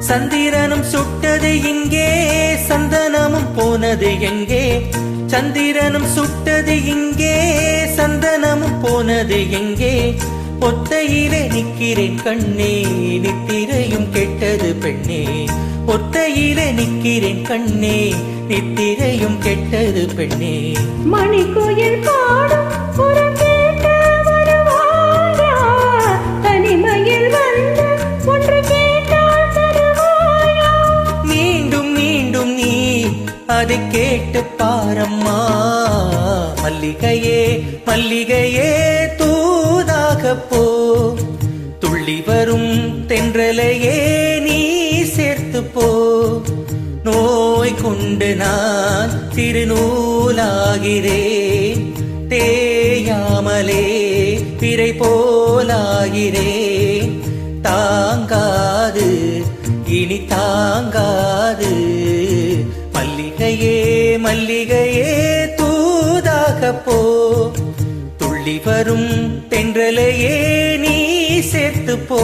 சந்திரனும் சுட்டது இங்கே, சந்தனமும் போனது எங்கே? சந்திரனும் சுட்டது இங்கே, சந்தனமும் போனது எங்கே? ஒத்தையிலே நிற்கிறேன் கண்ணே, நித்திரையும் கெட்டது பெண்ணே. ஒத்தையிலே நிற்கிறேன் கண்ணே, நித்திரையும் கெட்டது பெண்ணே. மணிக்கோயில் பாடும் தனிமையில் வந்து ஒன்று அதை கேட்டு பாரம்மா. மல்லிகையே மல்லிகையே தூதாக போ, துள்ளி வரும் தென்றலையே நீ சேர்த்து போ. நோய் கொண்டு நான் திருநூலாகிறேன், தேயாமலே பிறை போலாகிறேன். தாங்காது இனி தாங்காது, மல்லிகையே மல்லிகையே தூதாக போ, துள்ளி வரும் தென்றலையே நீ சேர்த்து போ.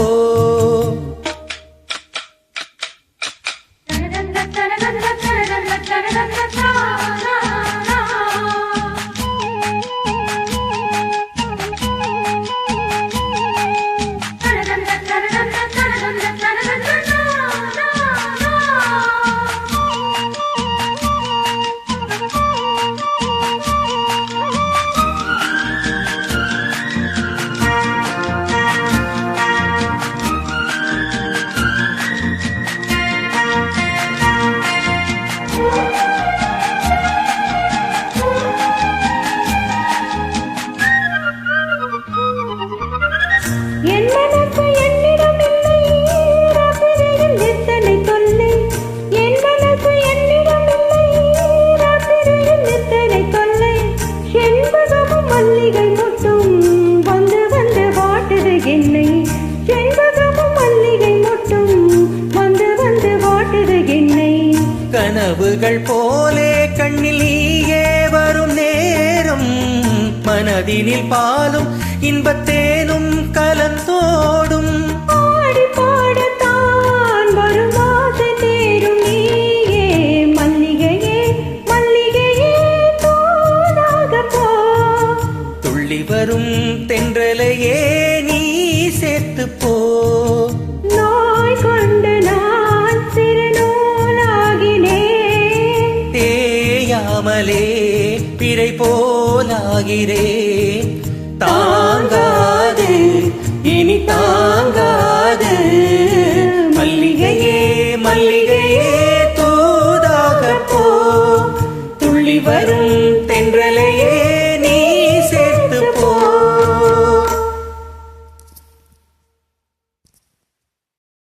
கனவுகள் போலே கண்ணில் நீயே வரும் நேரம், மனதினில் பாலும் இன்பத்தேனும் கலந்தோடும். ஆடி பாடத்தான் வரும் ஆசை தேரும் நீயே, மல்லிகையே மல்லிகையே தூதாக போ, துள்ளி வரும் தென்றலையே நீ சேர்த்து போ. நோய் கொண்டு நான் திருநூலாகினேன், தேயாமலே பிறை போலாகிறேன். தாங்காது இனி தாங்காது.